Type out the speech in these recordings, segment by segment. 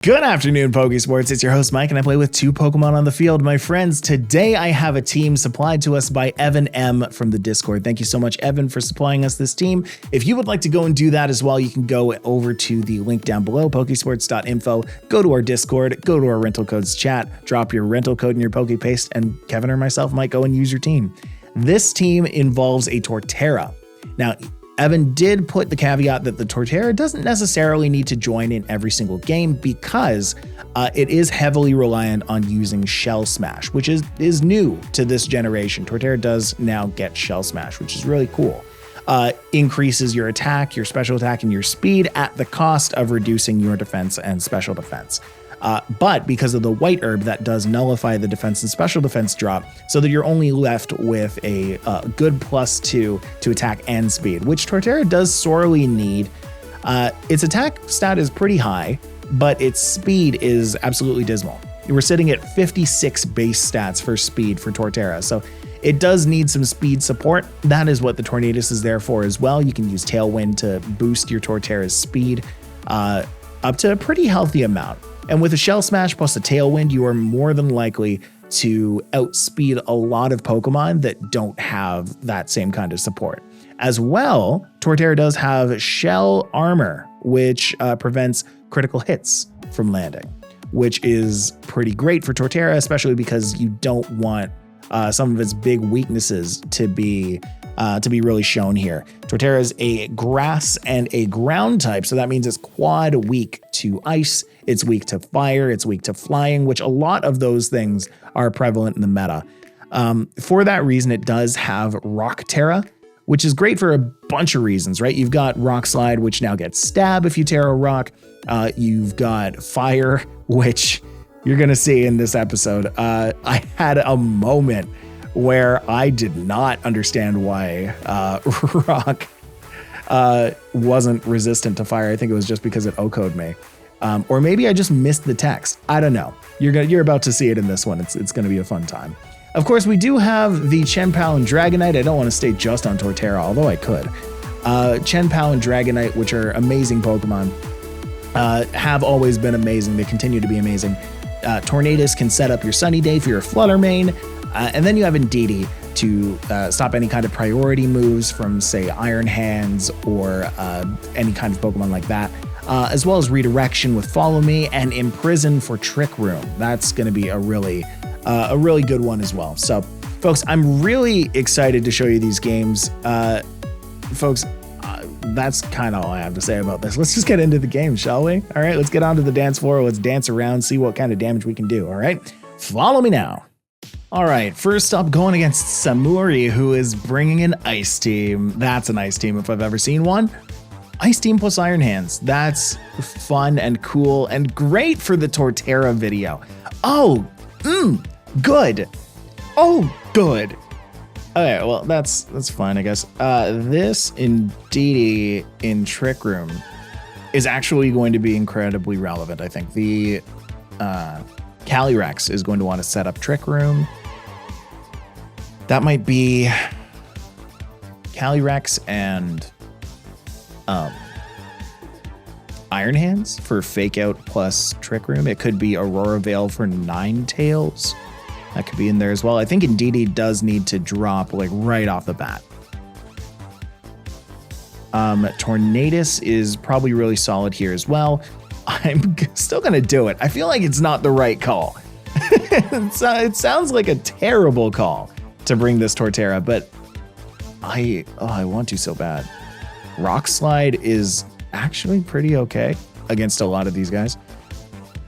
Good afternoon, Pokésports. It's your host, Mike, and I play with two Pokemon on the field. My friends, today I have a team supplied to us by Evan M. from the Discord. Thank you so much, Evan, for supplying us this team. If you would like to go and do that as well, you can go over to the link down below, Pokésports.info, go to our Discord, go to our rental codes chat, drop your rental code in your Poképaste, and Kevin or myself might go and use your team. This team involves a Torterra. Now, Evan did put the caveat that the Torterra doesn't necessarily need to join in every single game because it is heavily reliant on using Shell Smash, which is new to this generation. Torterra does now get Shell Smash, which is really cool. Increases your attack, your special attack, and your speed at the cost of reducing your defense and special defense. But because of the white herb, that does nullify the defense and special defense drop so that you're only left with a good +2 to attack and speed, which Torterra does sorely need. Its attack stat is pretty high, but its speed is absolutely dismal. We're sitting at 56 base stats for speed for Torterra, so it does need some speed support. That is what the Tornadus is there for as well. You can use Tailwind to boost your Torterra's speed up to a pretty healthy amount. And with a Shell Smash plus a Tailwind, you are more than likely to outspeed a lot of Pokemon that don't have that same kind of support. As well, Torterra does have Shell Armor, which prevents critical hits from landing, which is pretty great for Torterra, especially because you don't want some of its big weaknesses to be really shown here. Torterra is a grass and a ground type, so that means it's quad weak to ice, it's weak to fire, it's weak to flying, which a lot of those things are prevalent in the meta. For that reason, it does have Rock Tera, which is great for a bunch of reasons, right? You've got Rock Slide, which now gets Stab if you Tera Rock. You've got Fire, which you're going to see in this episode. I had a moment where I did not understand why Rock wasn't resistant to fire. I think it was just because it O-coded me. Or maybe I just missed the text. I don't know. You're about to see it in this one. It's going to be a fun time. Of course, we do have the Chien-Pao and Dragonite. I don't want to stay just on Torterra, although I could. Chien-Pao and Dragonite, which are amazing Pokemon, have always been amazing. They continue to be amazing. Tornadus can set up your Sunny Day for your Flutter Mane. And then you have Indeedee to stop any kind of priority moves from, say, Iron Hands or any kind of Pokemon like that, as well as Redirection with Follow Me and Imprison for Trick Room. That's going to be a really good one as well. So, folks, I'm really excited to show you these games. Folks, that's kind of all I have to say about this. Let's just get into the game, shall we? All right, let's get onto the dance floor. Let's dance around, see what kind of damage we can do. All right, follow me now. All right, first up, going against Samuri, who is bringing an Ice Team. That's an Ice Team if I've ever seen one. Ice Team plus Iron Hands. That's fun and cool and great for the Torterra video. Oh, good. Oh, good. Okay, well, that's fine, I guess. This Indeedee in Trick Room is actually going to be incredibly relevant, I think. The Calyrex is going to want to set up Trick Room. That might be Calyrex and Iron Hands for Fake Out plus Trick Room. It could be Aurora Veil for Ninetales. That could be in there as well. I think Indeedee does need to drop like right off the bat. Tornadus is probably really solid here as well. I'm still going to do it. I feel like it's not the right call. It sounds like a terrible call to bring this Torterra, but I want to so bad. Rock Slide is actually pretty okay against a lot of these guys.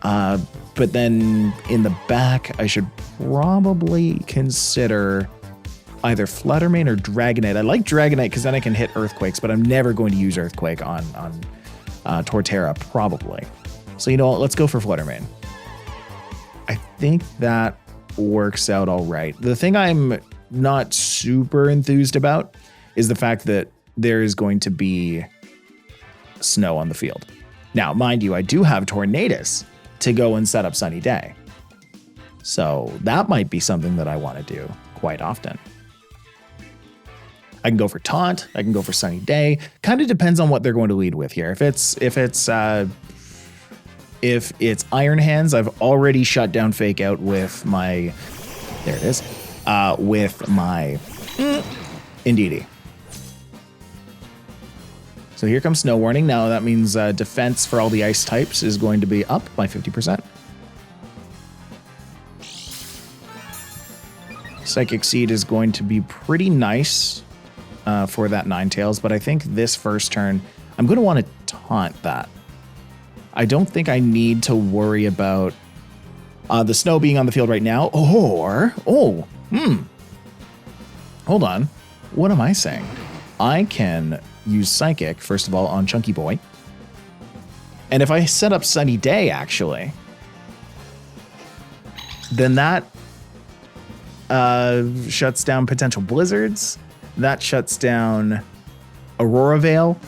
But then in the back, I should probably consider either Flutter Mane or Dragonite. I like Dragonite because then I can hit Earthquakes, but I'm never going to use Earthquake on Torterra, probably. So you know what? Let's go for Flutter Mane. I think that works out all right. The thing I'm not super enthused about is the fact that there is going to be snow on the field. Now, mind you, I do have Tornadus to go and set up Sunny Day. So that might be something that I want to do quite often. I can go for Taunt. I can go for Sunny Day. Kind of depends on what they're going to lead with here. If it's If it's Iron Hands, I've already shut down Fake Out with my, there it is, with my Indeedee. So here comes Snow Warning. Now that means defense for all the ice types is going to be up by 50%. Psychic Seed is going to be pretty nice for that Ninetales, but I think this first turn, I'm going to want to taunt that. I don't think I need to worry about the snow being on the field right now, or, hold on. What am I saying? I can use Psychic, first of all, on Chunky Boy. And if I set up Sunny Day, actually, then that shuts down potential blizzards. That shuts down Aurora Veil.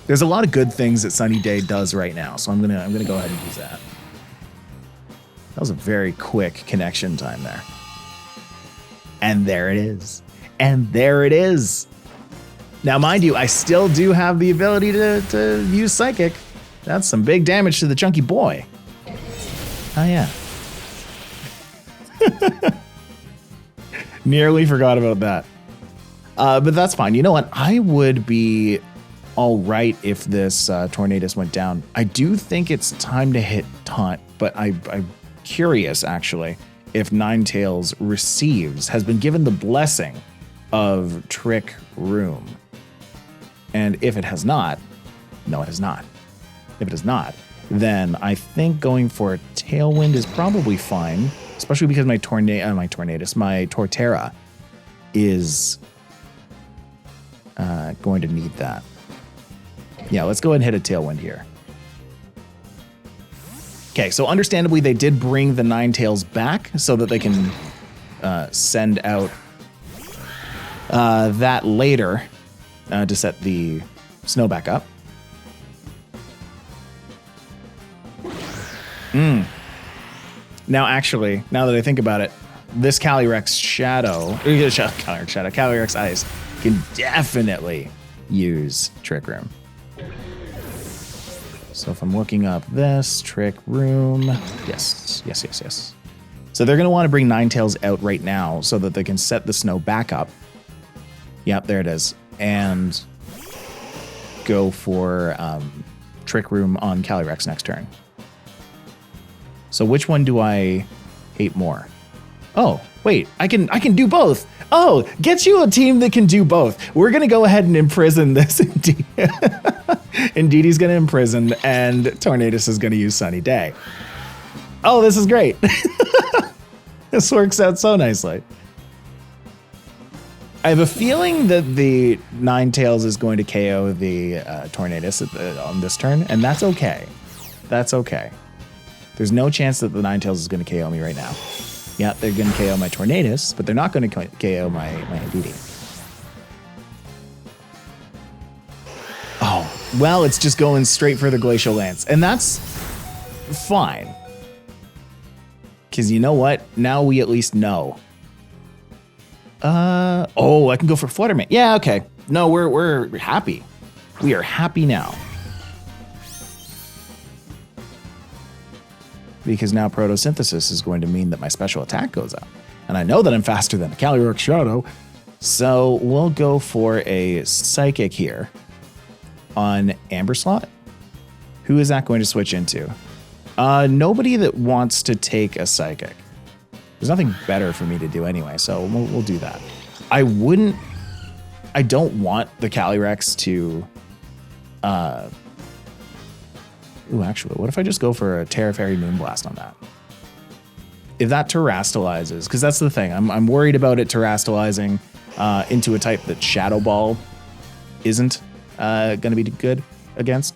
There's a lot of good things that Sunny Day does right now, so I'm gonna go ahead and use that. That was a very quick connection time there. And there it is. And there it is. Now, mind you, I still do have the ability to use Psychic. That's some big damage to the Chunky Boy. Oh, yeah. Nearly forgot about that. But that's fine. You know what? I would be all right if this Tornadus went down. I do think it's time to hit Taunt, but I'm curious, actually, if Ninetales has been given the blessing of Trick Room. And if it has not, no, it has not. If it has not, then I think going for a Tailwind is probably fine, especially because my Torterra is going to need that. Yeah, let's go ahead and hit a Tailwind here. Okay, so understandably, they did bring the Ninetales back so that they can send out that later to set the snow back up. Now, actually, now that I think about it, this Calyrex Calyrex Ice can definitely use Trick Room. So if I'm looking up this, Trick Room, yes. So they're going to want to bring Ninetales out right now so that they can set the snow back up. Yep, there it is. And go for Trick Room on Calyrex next turn. So which one do I hate more? Oh, wait, I can do both. Oh, get you a team that can do both. We're going to go ahead and imprison this. Indeedee's going to imprison, and Tornadus is going to use Sunny Day. Oh, this is great. This works out so nicely. I have a feeling that the Ninetales is going to KO the Tornadus on this turn, and that's okay. That's okay. There's no chance that the Ninetales is going to KO me right now. Yeah, they're going to KO my Tornadus, but they're not going to KO my Indeedee. Oh, well, it's just going straight for the Glacial Lance, and that's fine. Because you know what? Now we at least know. Oh, I can go for Fluttermane. Yeah, okay. No, we're happy. We are happy now. Because now Photosynthesis is going to mean that my special attack goes up. And I know that I'm faster than a Calyrex Shadow, so we'll go for a Psychic here on Amber Slot. Who is that going to switch into? Nobody that wants to take a Psychic. There's nothing better for me to do anyway, so we'll do that. I don't want the Calyrex to... Ooh, actually, what if I just go for a Tera Fairy Moonblast on that? If that Terrastalizes, because that's the thing, I'm worried about it Terrastalizing into a type that Shadow Ball isn't going to be good against.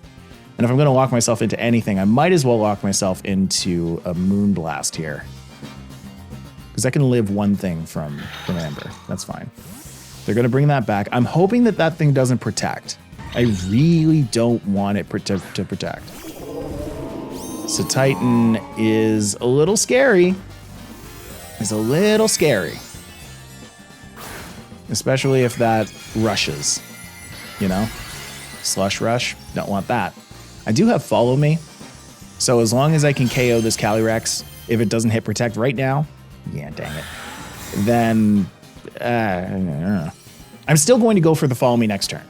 And if I'm going to lock myself into anything, I might as well lock myself into a Moonblast here. Because I can live one thing from Amber. That's fine. They're going to bring that back. I'm hoping that that thing doesn't protect. I really don't want it to protect. So Titan is a little scary. It's a little scary. Especially if that rushes. You know? Slush Rush. Don't want that. I do have Follow Me. So as long as I can KO this Calyrex, if it doesn't hit protect right now, yeah, dang it, then I'm still going to go for the follow me next turn.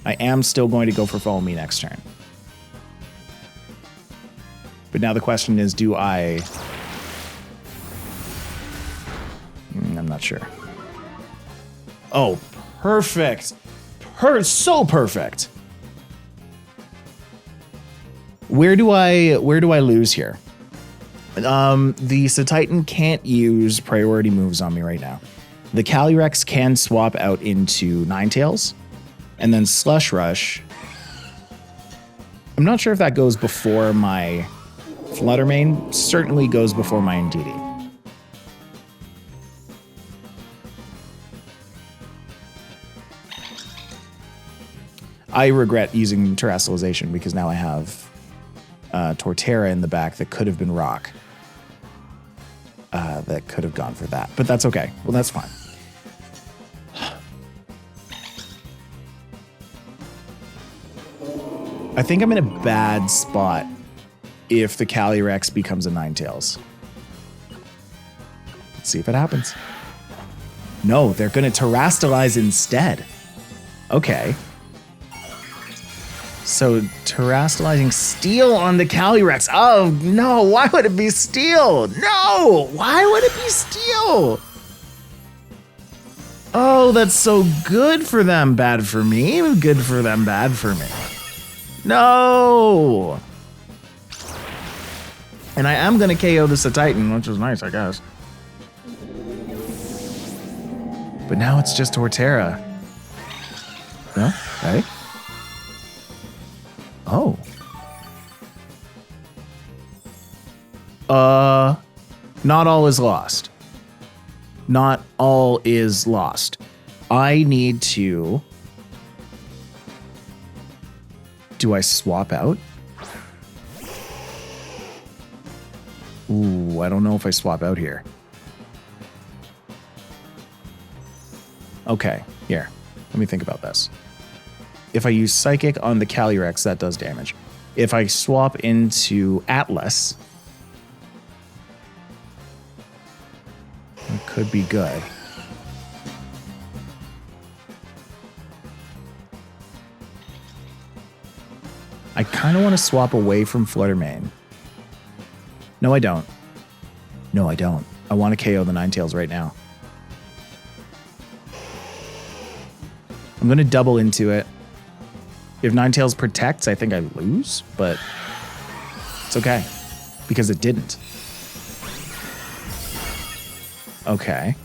I am still going to go for follow me next turn. But now the question is, do I... I'm not sure. Oh, perfect. So perfect. Where do I lose here? The Satitan can't use priority moves on me right now. The Calyrex can swap out into Ninetales, and then Slush Rush. I'm not sure if that goes before my Fluttermane. Certainly goes before my Indeedee. I regret using Terastallization because now I have Torterra in the back that could have been Rock. That could have gone for that, but that's okay. Well, that's fine. I think I'm in a bad spot if the Calyrex becomes a Ninetales. Let's see if it happens. No, they're going to Terastallize instead. Okay. So Terastallizing Steel on the Calyrex. Oh, no. Why would it be Steel? No. Why would it be Steel? Oh, that's so good for them, bad for me. Good for them, bad for me. No. And I am going to KO the Titan, which is nice, I guess. But now it's just Torterra. No? Right? Oh. Not all is lost. Not all is lost. I need to... Do I swap out? Ooh, I don't know if I swap out here. Okay, here. Let me think about this. If I use Psychic on the Calyrex, that does damage. If I swap into Atlas, it could be good. I kind of want to swap away from Fluttermane. No, I don't. No, I don't. I want to KO the Ninetales right now. I'm going to double into it. If Ninetales protects, I think I lose, but it's okay because it didn't. Okay.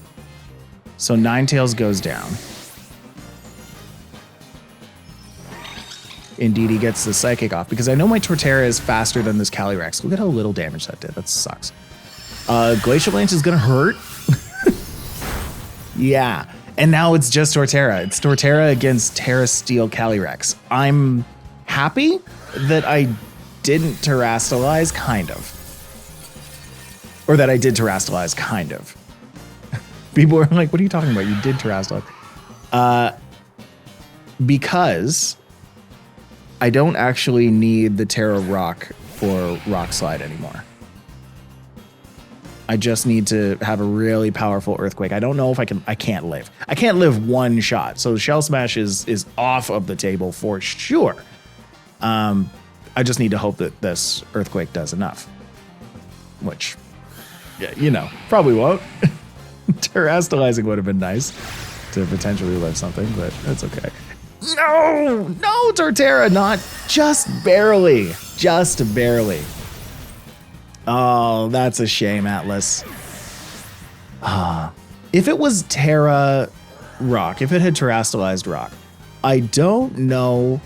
So Ninetales goes down. Indeedee gets the Psychic off because I know my Torterra is faster than this Calyrex. Look at how little damage that did. That sucks. Glacial Lance is going to hurt. Yeah. And now it's just Torterra. It's Torterra against Terra Steel Calyrex. I'm happy that I didn't Terastallize, kind of. Or that I did Terastallize, kind of. People are like, what are you talking about? You did Terastallize. Because I don't actually need the Terra Rock for Rock Slide anymore. I just need to have a really powerful Earthquake. I don't know if I can't live. I can't live one shot. So Shell Smash is off of the table for sure. I just need to hope that this Earthquake does enough. Which, yeah, you know, probably won't. Terastallizing would have been nice to potentially live something, but that's okay. No, Torterra, not just barely. Just barely. Oh, that's a shame, Atlas. If it was Terra Rock, if it had Terastallized Rock, I don't know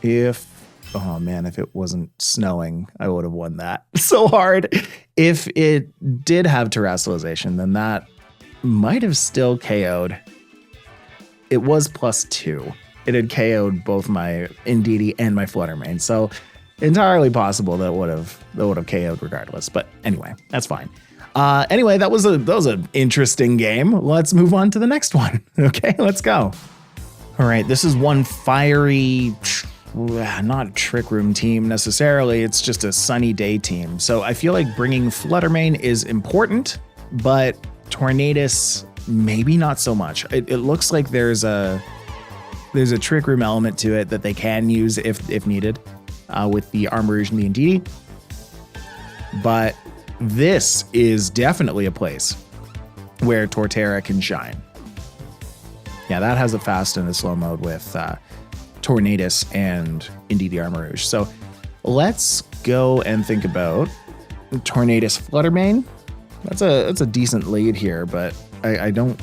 if... Oh, man, if it wasn't snowing, I would have won that so hard. If it did have Terastallization, then that might have still KO'd. It was +2. It had KO'd both my Indeedee and my Fluttermane, so... entirely possible that would have KO'd regardless. But anyway, that's fine. Anyway, that was an interesting game. Let's move on to the next one. Okay, let's go. All right, this is one fiery not Trick Room team necessarily. It's just a sunny day team. So I feel like bringing Fluttermane is important, but Tornadus maybe not so much. It looks like there's a Trick Room element to it that they can use if needed with the Armarouge and the Indeedee. But this is definitely a place where Torterra can shine. Yeah, that has a fast and a slow mode with Tornadus and Indeedee Armarouge. So let's go and think about Tornadus Fluttermane. That's a decent lead here, but I don't...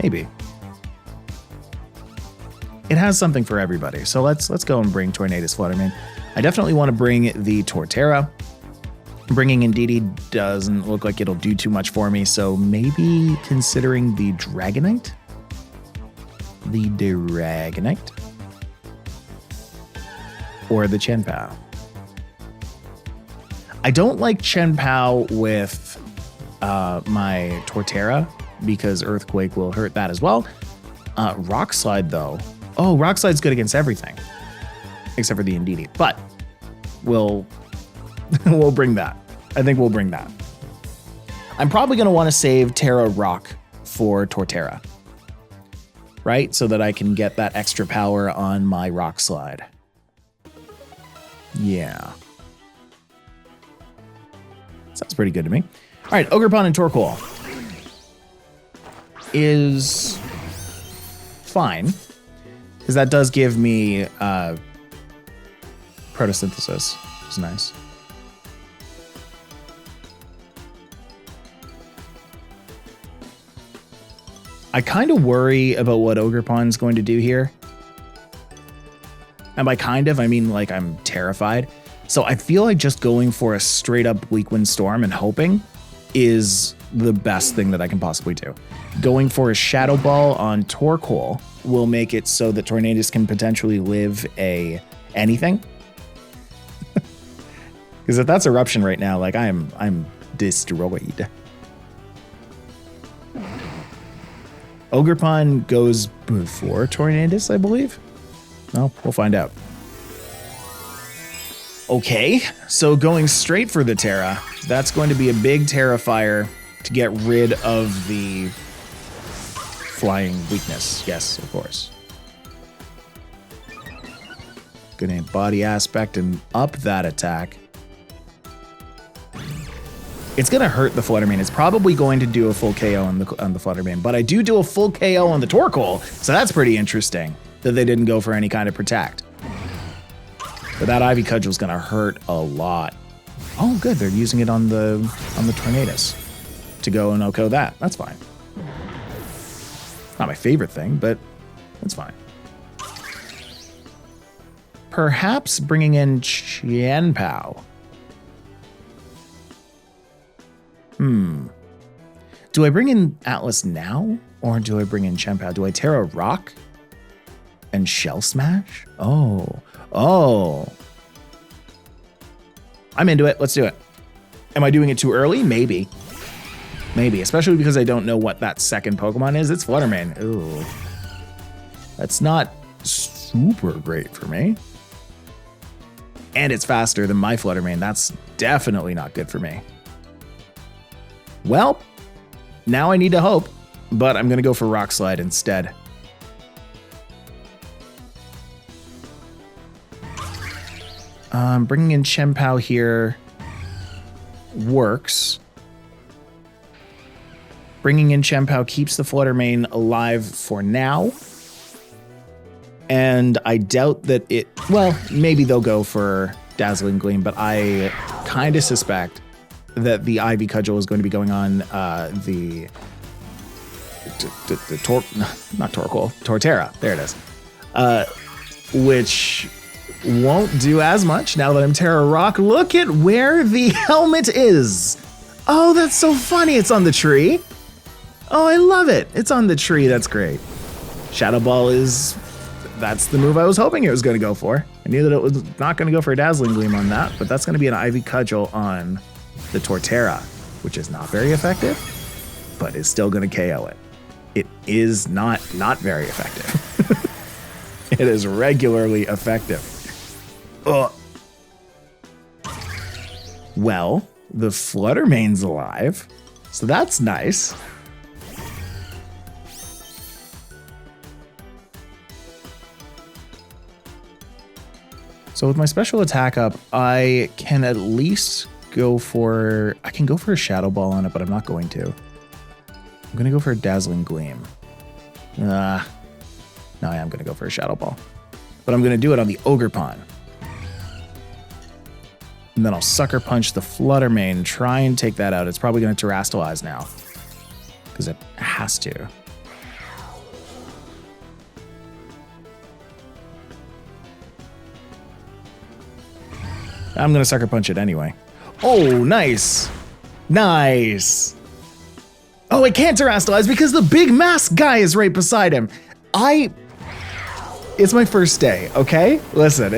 maybe. It has something for everybody. So let's go and bring Tornadus Fluttermane. I definitely want to bring the Torterra. Bringing Indeedee doesn't look like it'll do too much for me, so maybe considering the Dragonite? The Dragonite? Or the Chien-Pao? I don't like Chien-Pao with my Torterra because Earthquake will hurt that as well. Rock Slide, though. Oh, Rock Slide's good against everything. Except for the Indeedee. But we'll bring that. I think we'll bring that. I'm probably going to want to save Tera Rock for Torterra. Right? So that I can get that extra power on my Rock Slide. Yeah. Sounds pretty good to me. All right, Ogerpon and Torkoal is fine. Because that does give me Photosynthesis, which is nice. I kind of worry about what Ogerpon's going to do here. And by kind of, I mean like I'm terrified. So I feel like just going for a straight up Weak Wind Storm and hoping is the best thing that I can possibly do. Going for a Shadow Ball on Torkoal will make it so that Tornadus can potentially live a anything. Because if that's Eruption right now, like I'm destroyed. Ogerpon goes before Tornadus, I believe. No, we'll find out. Okay, so going straight for the Tera, that's going to be a big Terrifier to get rid of the flying weakness. Yes, of course. Gonna body aspect and up that attack. It's gonna hurt the Fluttermane. It's probably going to do a full KO on the Fluttermane, but I do a full KO on the Torkoal, so that's pretty interesting that they didn't go for any kind of protect. But that Ivy Cudgel's gonna hurt a lot. Oh, good, they're using it on the Tornadus to go and OHKO that. That's fine. Not my favorite thing, but that's fine. Perhaps bringing in Chien-Pao. Do I bring in Atlas now, or do I bring in Chien-Pao? Do I Tera Rock and Shell Smash? Oh. I'm into it. Let's do it. Am I doing it too early? Maybe. Maybe, especially because I don't know what that second Pokemon is. It's Fluttermane. Ooh. That's not super great for me. And it's faster than my Fluttermane. That's definitely not good for me. Well, now I need to hope, but I'm going to go for Rock Slide instead. Bringing in Chien-Pao here works. Bringing in Chien-Pao keeps the Fluttermane alive for now. And I doubt that it... Well, maybe they'll go for Dazzling Gleam, but I kind of suspect that the Ivy Cudgel is going to be going on the Torterra. There it is. Which won't do as much now that I'm Tera Rock. Look at where the helmet is. Oh, that's so funny. It's on the tree. Oh, I love it. It's on the tree. That's great. Shadow Ball is... That's the move I was hoping it was going to go for. I knew that it was not going to go for a Dazzling Gleam on that, but that's going to be an Ivy Cudgel on the Torterra, which is not very effective, but is still going to KO it. It is not very effective. It is regularly effective. Ugh. Well, the Fluttermane's alive, so that's nice. So with my special attack up, I can at least go for... I can go for a Shadow Ball on it, but I'm not going to. I'm going to go for a Dazzling Gleam. No, I am going to go for a Shadow Ball. But I'm going to do it on the Ogerpon. And then I'll Sucker Punch the Fluttermane, try and take that out. It's probably going to Terrastalize now, because it has to. I'm going to Sucker Punch it anyway. Oh, nice. Nice. Oh, it can't Terrastalize because the big mask guy is right beside him. It's my first day, okay? Listen,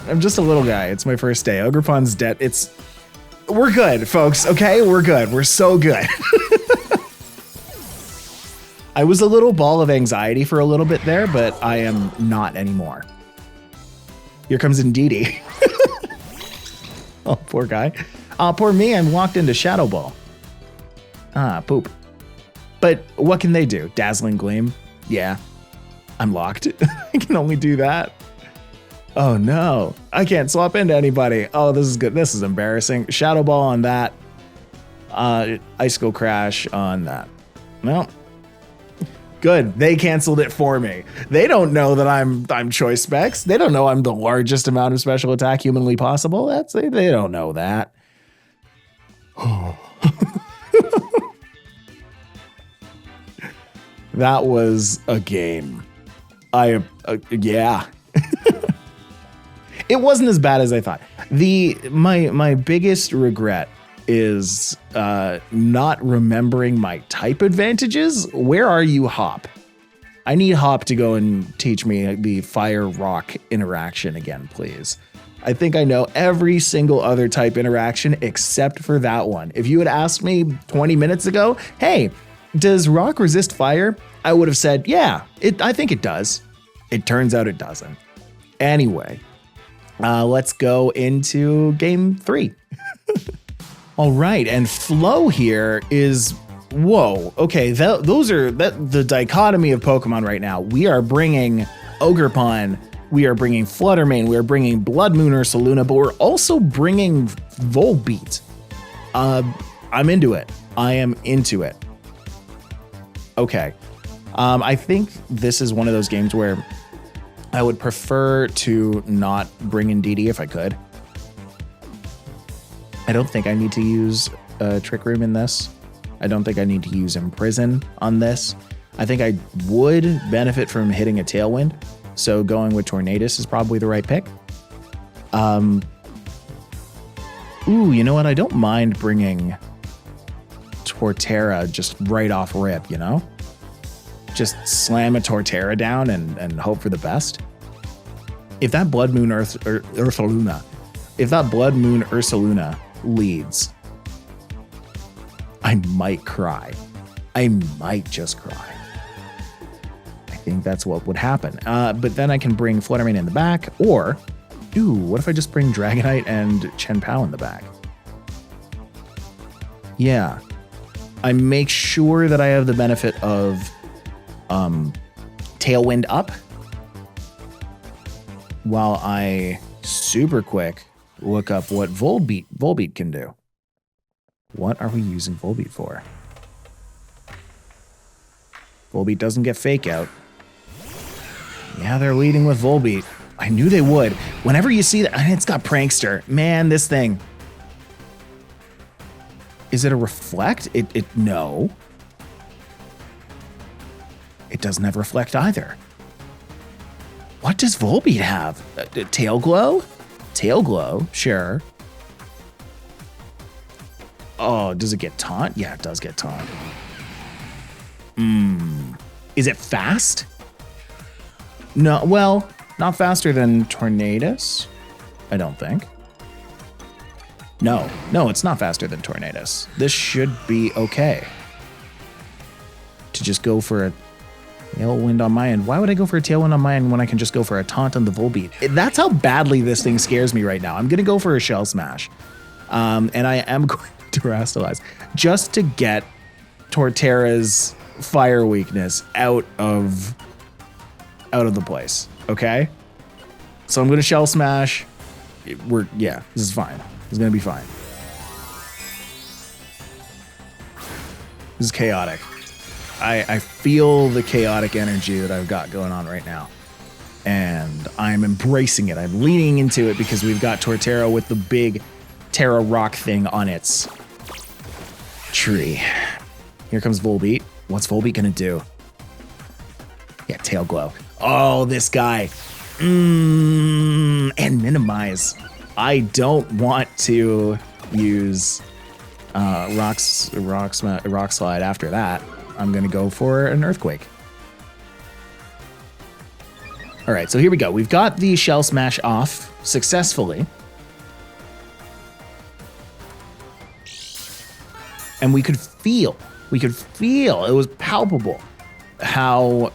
I'm just a little guy. It's my first day. Ogerpon's dead. We're good, folks, okay? We're good. We're so good. I was a little ball of anxiety for a little bit there, but I am not anymore. Here comes Indeedee. Oh, poor guy. Poor me, I'm locked into Shadow Ball. Poop. But what can they do? Dazzling Gleam? Yeah. I'm locked. I can only do that. Oh no, I can't swap into anybody. Oh, this is good. This is embarrassing. Shadow Ball on that. Icicle Crash on that. Well, good. They canceled it for me. They don't know that I'm choice specs. They don't know I'm the largest amount of special attack humanly possible. They don't know that. That was a game. Yeah. It wasn't as bad as I thought. My biggest regret is not remembering my type advantages. Where are you, Hop? I need Hop to go and teach me the fire rock interaction again, please. I think I know every single other type interaction except for that one. If you had asked me 20 minutes ago, hey, does rock resist fire? I would have said, yeah, I think it does. It turns out it doesn't. Anyway, let's go into game 3. All right, and flow here is, whoa, okay, those are the dichotomy of Pokemon right now. We are bringing Ogerpon, we are bringing Fluttermane, we are bringing Blood Moon Ursaluna, but we're also bringing Volbeat. I'm into it. I am into it. Okay. I think this is one of those games where I would prefer to not bring in DD if I could. I don't think I need to use Trick Room in this. I don't think I need to use Imprison on this. I think I would benefit from hitting a Tailwind, so going with Tornadus is probably the right pick. Ooh, you know what? I don't mind bringing Torterra just right off rip, you know? Just slam a Torterra down and hope for the best. If that Blood Moon Ursaluna leads, I might cry. I might just cry. I think that's what would happen. But then I can bring Fluttermane in the back, or, ooh, what if I just bring Dragonite and Chien-Pao in the back? Yeah. I make sure that I have the benefit of Tailwind up while I super quick look up what Volbeat can do. What are we using Volbeat for? Volbeat doesn't get Fake Out. Yeah, they're leading with Volbeat. I knew they would. Whenever you see that, and it's got Prankster. Man, this thing. Is it a Reflect? No. It doesn't have Reflect either. What does Volbeat have? Tail Glow? Tail Glow, sure. Oh, does it get Taunt? Yeah, it does get Taunt. Is it fast? No, well, not faster than Tornadus, I don't think. No, it's not faster than Tornadus. This should be okay. To just go for a Tailwind on my end. Why would I go for a Tailwind on my end when I can just go for a Taunt on the Volbeat? That's how badly this thing scares me right now. I'm going to go for a Shell Smash. And I am going to Terastallize just to get Torterra's fire weakness out of the place. Okay? So I'm going to Shell Smash. Yeah, this is fine. This is going to be fine. This is chaotic. I feel the chaotic energy that I've got going on right now. And I'm embracing it. I'm leaning into it because we've got Torterra with the big Tera rock thing on its tree. Here comes Volbeat. What's Volbeat gonna do? Yeah, Tail Glow. Oh, this guy. And minimize. I don't want to use Rock Slide after that. I'm gonna go for an Earthquake. All right, so here we go. We've got the Shell Smash off successfully. And we could feel, it was palpable how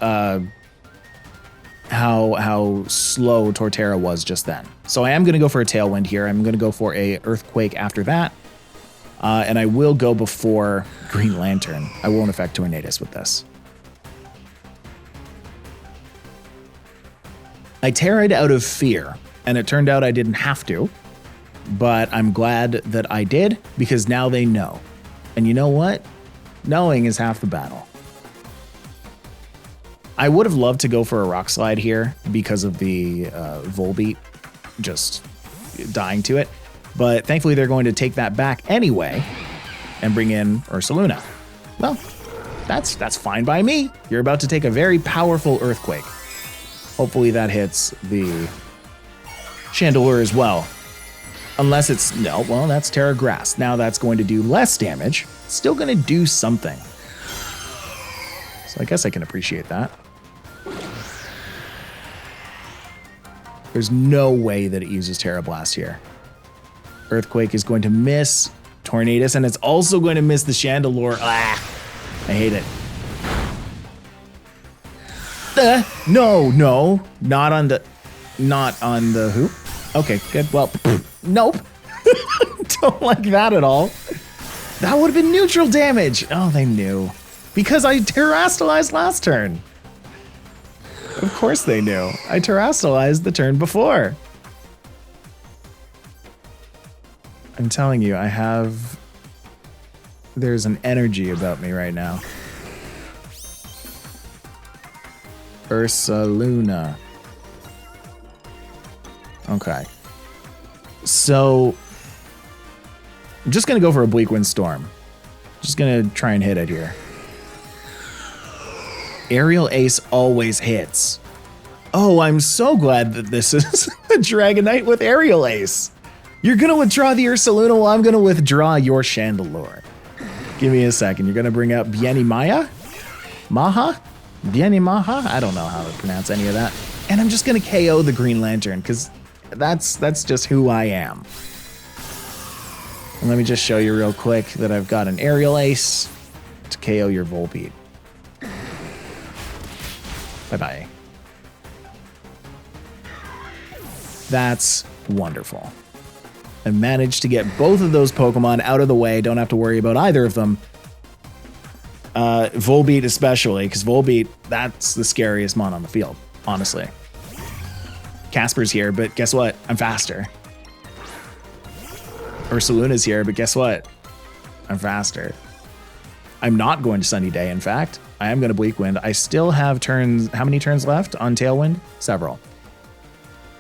slow Torterra was just then. So I am gonna go for a Tailwind here. I'm gonna go for a Earthquake after that. And I will go before Green Lantern. I won't affect Tornadus with this. I Terra'd out of fear, and it turned out I didn't have to, but I'm glad that I did, because now they know. And you know what? Knowing is half the battle. I would have loved to go for a Rock Slide here because of the Volbeat just dying to it, but thankfully they're going to take that back anyway and bring in Ursaluna. Well, that's fine by me. You're about to take a very powerful Earthquake. Hopefully that hits the Chandelure as well. Unless it's, no, well, that's Tera Grass. Now that's going to do less damage. It's still going to do something. So I guess I can appreciate that. There's no way that it uses Tera Blast here. Earthquake is going to miss Tornadus, and it's also going to miss the Chandelure. Ah, I hate it. No, not on the hoop. Okay, good. Well, nope. Don't like that at all. That would have been neutral damage. Oh, they knew. Because I Terastallized last turn. Of course they knew. I Terastallized the turn before. I'm telling you, there's an energy about me right now. Ursaluna. Okay. So, I'm just going to go for a Bleak Wind Storm. Just going to try and hit it here. Aerial Ace always hits. Oh, I'm so glad that this is a Dragonite with Aerial Ace. You're going to withdraw the Ursaluna while I'm going to withdraw your Chandelure. Give me a second. You're going to bring out Bieni Maya? Maha? Bieni Maha? I don't know how to pronounce any of that. And I'm just going to KO the Green Lantern because that's just who I am. And let me just show you real quick that I've got an Aerial Ace to KO your Volbeat. Bye-bye. That's wonderful. I managed to get both of those Pokemon out of the way. Don't have to worry about either of them. Volbeat especially, because Volbeat, that's the scariest mon on the field, honestly. Casper's here, but guess what? I'm faster. Ursaluna's here, but guess what? I'm faster. I'm not going to Sunny Day, in fact. I am going to Bleak Wind. I still have turns. How many turns left on Tailwind? Several.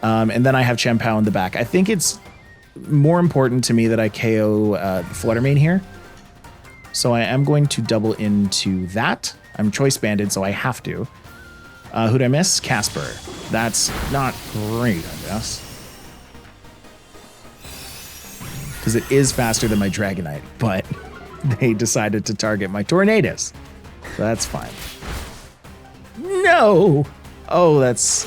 And then I have Chien-Pao in the back. I think it's more important to me that I KO Fluttermane here. So I am going to double into that. I'm choice banded, so I have to. Who'd I miss? Casper. That's not great, I guess. Because it is faster than my Dragonite, but they decided to target my Tornadus. So that's fine. No! Oh, that's...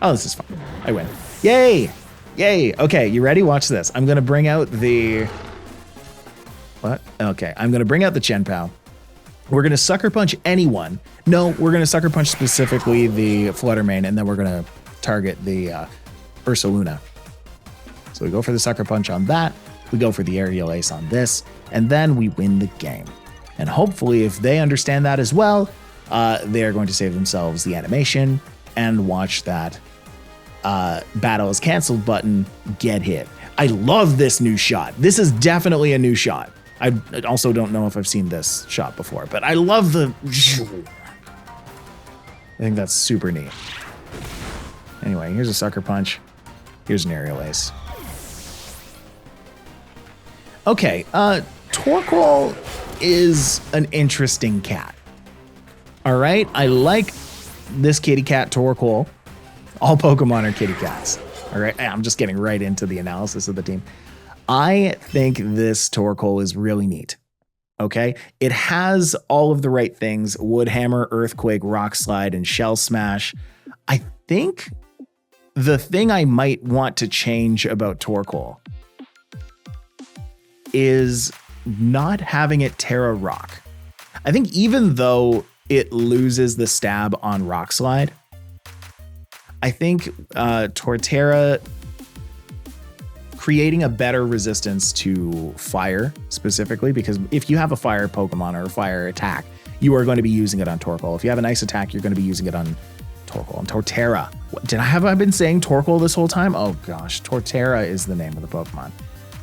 Oh, this is fine. I win. Yay! Yay! Okay, you ready? Watch this. I'm going to bring out the... What? Okay, I'm going to bring out the Chien-Pao. We're going to Sucker Punch anyone. No, we're going to Sucker Punch specifically the Fluttermane, and then we're going to target the Ursaluna. So we go for the Sucker Punch on that. We go for the Aerial Ace on this, and then we win the game. And hopefully, if they understand that as well, they are going to save themselves the animation and watch that battle is canceled button get hit. I love this new shot. This is definitely a new shot. I also don't know if I've seen this shot before, but I love the... I think that's super neat. Anyway, here's a Sucker Punch. Here's an Aerial Ace. Okay, Torkoal is an interesting cat. All right, I like this kitty cat Torkoal. All Pokemon are kitty cats. All right, I'm just getting right into the analysis of the team. I think this Torkoal is really neat. Okay, it has all of the right things: Wood Hammer, Earthquake, Rock Slide, and Shell Smash. I think the thing I might want to change about Torkoal is not having it Tera Rock. I think even though it loses the stab on Rock Slide, I think Torterra creating a better resistance to fire specifically, because if you have a fire Pokemon or a fire attack, you are going to be using it on Torkoal. If you have an ice attack, you're going to be using it on Torkoal. And Torterra. Have I been saying Torkoal this whole time? Oh gosh, Torterra is the name of the Pokemon.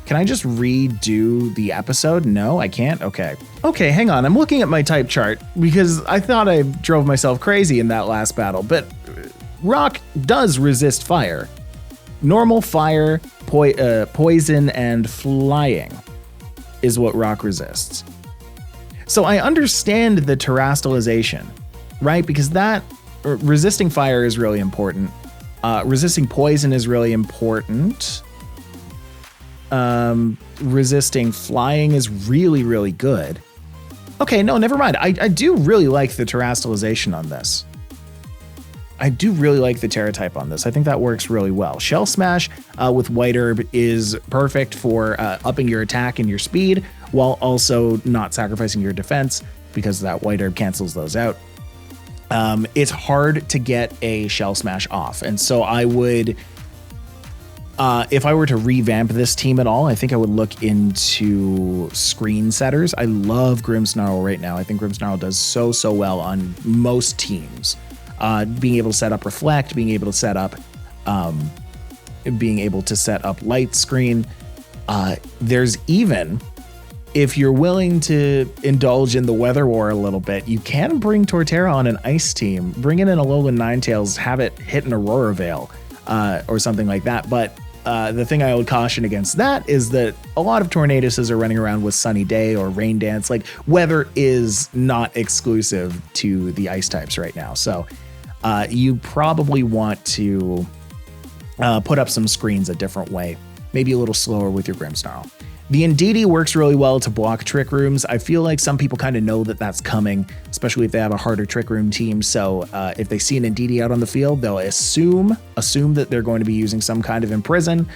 Can I just redo the episode? No, I can't? Okay. Okay, hang on. I'm looking at my type chart because I thought I drove myself crazy in that last battle, but Rock does resist fire. Normal, fire, poison, and flying is what Rock resists. So I understand the terastallization, right? Because that resisting fire is really important. Resisting poison is really important. Resisting flying is really, really good. Okay, no, never mind. I do really like the terastallization on this. I do really like the Tera type on this. I think that works really well. Shell Smash with White Herb is perfect for upping your attack and your speed while also not sacrificing your defense because that White Herb cancels those out. It's hard to get a Shell Smash off. And so I would, if I were to revamp this team at all, I think I would look into screen setters. I love Grimmsnarl right now. I think Grimmsnarl does so well on most teams. Being able to set up Reflect, being able to set up light screen. There's even, if you're willing to indulge in the weather war a little bit, you can bring Torterra on an ice team, bring it in a Alolan Ninetales, have it hit an Aurora Veil or something like that. But the thing I would caution against that is that a lot of Tornadoses are running around with Sunny Day or Rain Dance. Like, weather is not exclusive to the ice types right now. So you probably want to put up some screens a different way, maybe a little slower with your Grimmsnarl. The Indeedee works really well to block Trick Rooms. I feel like some people kind of know that that's coming, especially if they have a harder Trick Room team. So if they see an Indeedee out on the field, they'll assume that they're going to be using some kind of Imprison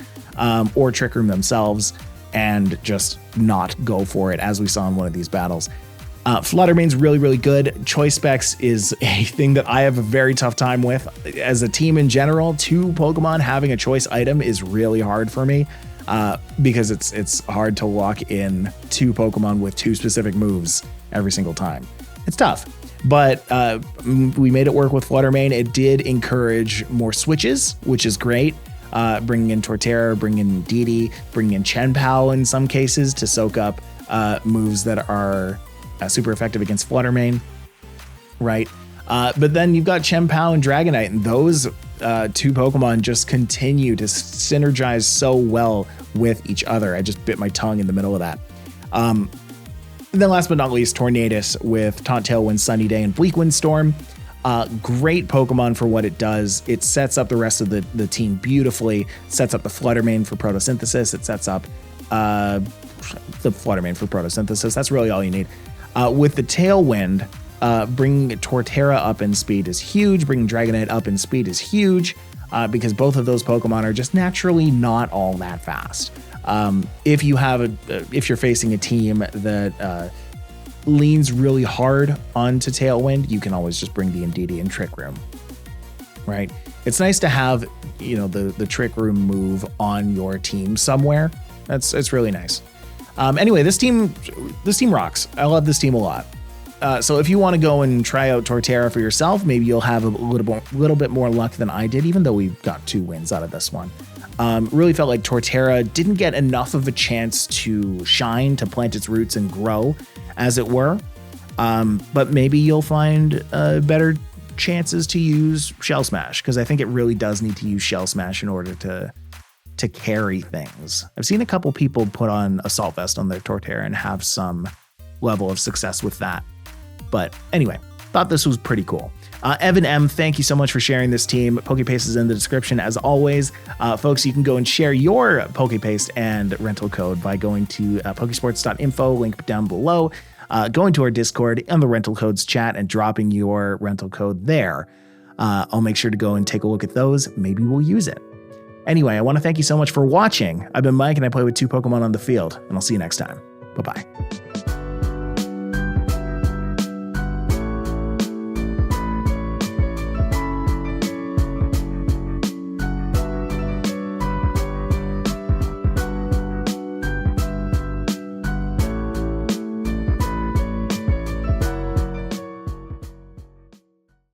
or Trick Room themselves and just not go for it, as we saw in one of these battles. Fluttermane's really, really good. Choice Specs is a thing that I have a very tough time with. As a team in general, two Pokemon having a choice item is really hard for me because it's hard to lock in two Pokemon with two specific moves every single time. It's tough, but we made it work with Fluttermane. It did encourage more switches, which is great. Bringing in Torterra, bringing in Indeedee, bringing in Chien-Pao in some cases to soak up moves that are super effective against Fluttermane, right? But then you've got Chien-Pao and Dragonite, and those two Pokemon just continue to synergize so well with each other. I just bit my tongue in the middle of that. And then last but not least, Tornadus with Taunt, Tailwind, Sunny Day, and Bleak Windstorm. Great Pokemon for what it does. It sets up the rest of the team beautifully. Sets up the Fluttermane for photosynthesis. It sets up the Fluttermane for photosynthesis. That's really all you need. With the Tailwind, bringing Torterra up in speed is huge. Bringing Dragonite up in speed is huge because both of those Pokemon are just naturally not all that fast. If you're facing a team that leans really hard onto Tailwind, you can always just bring the Indeedee and Trick Room, right? It's nice to have, you know, the Trick Room move on your team somewhere. It's really nice. Anyway, this team rocks. I love this team a lot. So if you want to go and try out Torterra for yourself, maybe you'll have a little bit more luck than I did, even though we got 2 wins out of this one. Really felt like Torterra didn't get enough of a chance to shine, to plant its roots and grow, as it were. But maybe you'll find better chances to use Shell Smash, because I think it really does need to use Shell Smash in order to carry things. I've seen a couple people put on Assault Vest on their Torterra and have some level of success with that. But anyway, thought this was pretty cool. Evan M., thank you so much for sharing this team. PokePaste is in the description as always. Folks, you can go and share your PokePaste and rental code by going to Pokesports.info, link down below, going to our Discord and the rental codes chat and dropping your rental code there. I'll make sure to go and take a look at those. Maybe we'll use it. Anyway, I want to thank you so much for watching. I've been Mike and I play with 2 Pokemon on the field, and I'll see you next time. Bye-bye.